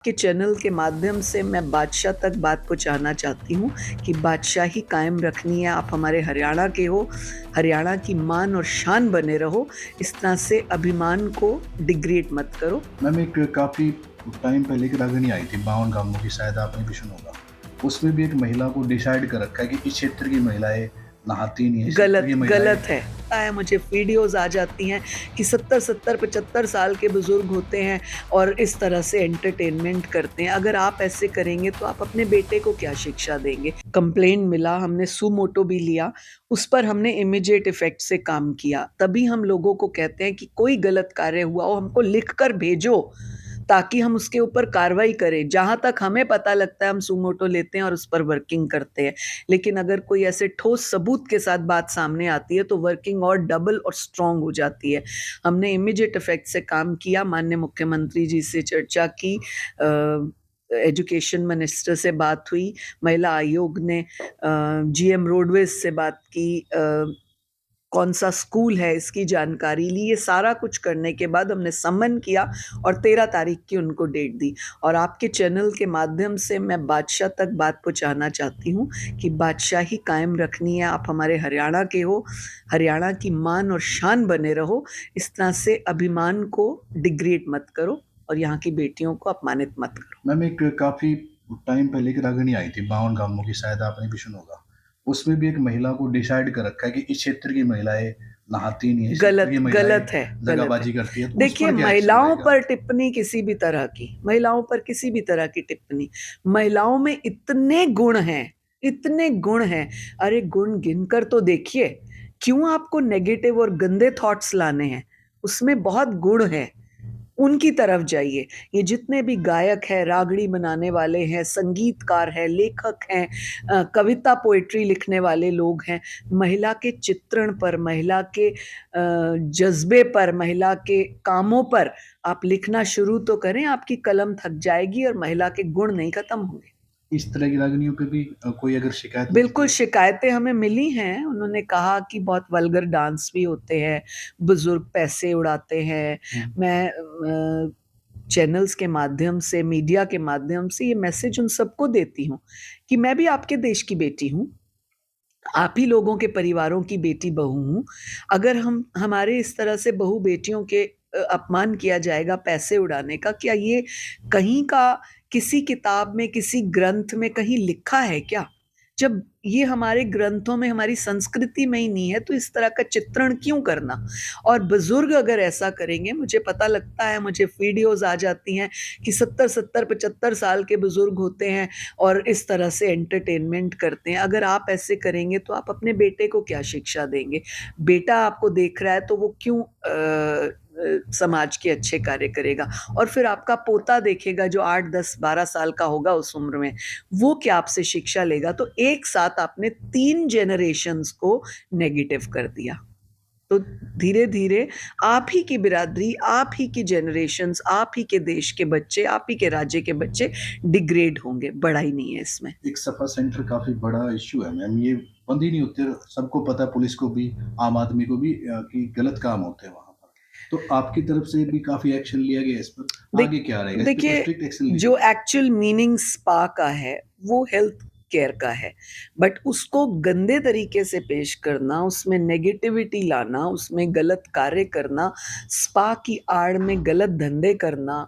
के चैनल के माध्यम से मैं बादशाह तक बात पहुँचाना चाहती हूँ कि बादशाही कायम रखनी है। आप हमारे हरियाणा के हो, हरियाणा की मान और शान बने रहो। इस तरह से अभिमान को डिग्रेड मत करो। मैम एक काफ़ी टाइम पहले एक रागनी आई थी 52 गांवों की, शायद आपने भी सुना होगा। उसमें भी एक महिला को डिसाइड कर रखा है कि इस क्षेत्र की महिलाएं नहाती नहीं है, इस क्षेत्र की महिलाएं। गलत है। पता है, मुझे वीडियोज़ आ जाती हैं कि 70-70, 75 साल के बुज़ुर्ग होते हैं और इस तरह से एंटरटेनमेंट करते हैं। अगर आप ऐसे करेंगे तो आप अपने बेटे को क्या शिक्षा देंगे? कंप्लेंट मिला, हमने सुमोटो भी लिया, उस पर हमने इमीडिएट इफ़ेक्ट से काम किया। तभी हम लोगों को कहते हैं कि कोई गलत कार्य हुआ हो हमको लिख कर भेजो, ताकि हम उसके ऊपर कार्रवाई करें। जहाँ तक हमें पता लगता है हम सुमोटो लेते हैं और उस पर वर्किंग करते हैं। लेकिन अगर कोई ऐसे ठोस सबूत के साथ बात सामने आती है तो वर्किंग और डबल और स्ट्रॉन्ग हो जाती है। हमने इमीडिएट इफ़ेक्ट से काम किया, माननीय मुख्यमंत्री जी से चर्चा की, एजुकेशन मिनिस्टर से बात हुई, महिला आयोग ने जीएम रोडवेज से बात की, कौन सा स्कूल है इसकी जानकारी ली। ये सारा कुछ करने के बाद हमने सम्मन किया और 13 तारीख की उनको डेट दी। और आपके चैनल के माध्यम से मैं बादशाह तक बात पहुँचाना चाहती हूँ कि बादशाही कायम रखनी है। आप हमारे हरियाणा के हो, हरियाणा की मान और शान बने रहो। इस तरह से अभिमान को डिग्रेड मत करो और यहाँ की बेटियों को अपमानित मत करो। मैम एक काफ़ी टाइम पहले एक रागनी आई थी 52 गांवों की, शायद आपने भी सुना होगा। उसमें भी एक महिला को डिसाइड कर रखा है कि इस क्षेत्र की महिलाएं नहाती नहीं है, इस क्षेत्र की महिलाएं गलत है, गलत है। दगाबाजी करती है, तो उस देखिए, पर क्या एक्शन महिलाओं रहेगा? पर टिप्पणी किसी भी तरह की, महिलाओं पर किसी भी तरह की टिप्पणी, महिलाओं में इतने गुण हैं। अरे गुण गिनकर तो देखिए, क्यों आपको नेगेटिव और गंदे थॉट्स लाने हैं? उसमें बहुत गुण हैं। उनकी तरफ जाइए। ये जितने भी गायक हैं, रागड़ी बनाने वाले हैं, संगीतकार हैं, लेखक हैं, कविता पोएट्री लिखने वाले लोग हैं, महिला के चित्रण पर, महिला के जज़्बे पर, महिला के कामों पर आप लिखना शुरू तो करें, आपकी कलम थक जाएगी और महिला के गुण नहीं खत्म होंगे। इस तरह की रागनियों पे भी कोई अगर शिकायत मिलती बिल्कुल, है? शिकायतें हमें मिली हैं। उन्होंने कहा कि बहुत वल्गर डांस भी होते हैं, बुज़ुर्ग पैसे उड़ाते हैं। मैं चैनल्स के माध्यम से, मीडिया के माध्यम से ये मैसेज उन सबको देती हूँ कि मैं भी आपके देश की बेटी हूँ, आप ही लोगों के परिवारों की बेटी बहू हूँ। अगर हम हमारे इस तरह से बहू-बेटियों के अपमान किया जाएगा पैसे उड़ाने का, क्या ये कहीं का किसी किताब में, किसी ग्रंथ में कहीं लिखा है क्या? जब ये हमारे ग्रंथों में, हमारी संस्कृति में ही नहीं है, तो इस तरह का चित्रण क्यों करना? और बुज़ुर्ग अगर ऐसा करेंगे, मुझे पता लगता है, मुझे वीडियोज़ आ जाती हैं कि 70-70, 75 साल के बुज़ुर्ग होते हैं और इस तरह से एंटरटेनमेंट करते हैं। अगर आप ऐसे करेंगे तो आप अपने बेटे को क्या शिक्षा देंगे? बेटा आपको देख रहा है तो वो क्यों समाज के अच्छे कार्य करेगा? और फिर आपका पोता देखेगा जो 8, 10, 12 साल का होगा उस उम्र में, वो क्या आपसे शिक्षा लेगा? तो एक साथ आपने 3 जनरेशंस को नेगेटिव कर दिया। तो धीरे-धीरे आप ही की बिरादरी, आप ही की जनरेशंस, आप ही के देश के बच्चे, आप ही के राज्य के बच्चे डिग्रेड होंगे, बड़ा ही नहीं है इसमें। एक सफा सेंटर काफ़ी बड़ा इश्यू है मैम, ये बंद ही नहीं होते। सबको पता है, पुलिस को भी, आम आदमी को भी, कि गलत काम होते हैं वहाँ पर। तो आपकी तरफ से भी काफ़ी एक्शन लिया गया है इस पर, देख आगे क्या रहेगा? इस पे कोई देखिए, स्ट्रिक्ट एक्शन जो लीजिए? एक्चुअल मीनिंग स्पा का है, वो हेल्थ केयर का है। बट उसको गंदे तरीके से पेश करना, उसमें नेगेटिविटी लाना, उसमें गलत कार्य करना, स्पा की आड़ में गलत धंधे करना,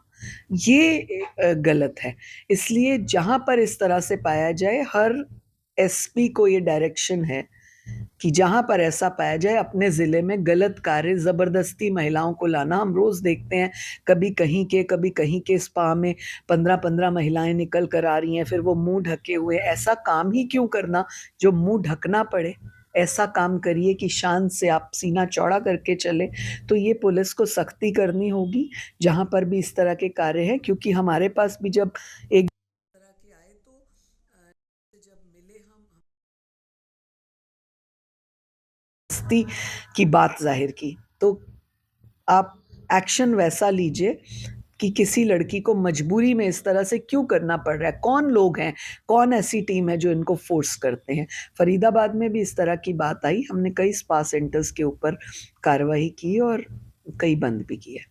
ये गलत है। इसलिए जहाँ पर इस तरह से पाया जाए, हर एसपी को ये डायरेक्शन है कि जहाँ पर ऐसा पाया जाए अपने ज़िले में गलत कार्य, ज़बरदस्ती महिलाओं को लाना। हम रोज़ देखते हैं, कभी कहीं के स्पा में 15-15 महिलाएँ निकल कर आ रही हैं, फिर वो मुँह ढके हुए। ऐसा काम ही क्यों करना जो मुँह ढकना पड़े? ऐसा काम करिए कि शान से आप सीना चौड़ा करके चलें। तो ये पुलिस को सख्ती करनी होगी, जहाँ पर भी इस तरह के कार्य हैं, क्योंकि हमारे पास भी जब एक तरह के आए तो जब मिले हम हस्ती की बात ज़ाहिर की। तो आप एक्शन वैसा लीजिए कि किसी लड़की को मजबूरी में इस तरह से क्यों करना पड़ रहा है? कौन लोग हैं? कौन ऐसी टीम है जो इनको फ़ोर्स करते हैं? फ़रीदाबाद में भी इस तरह की बात आई। हमने कई स्पा सेंटर्स के ऊपर कार्रवाई की और कई बंद भी किए।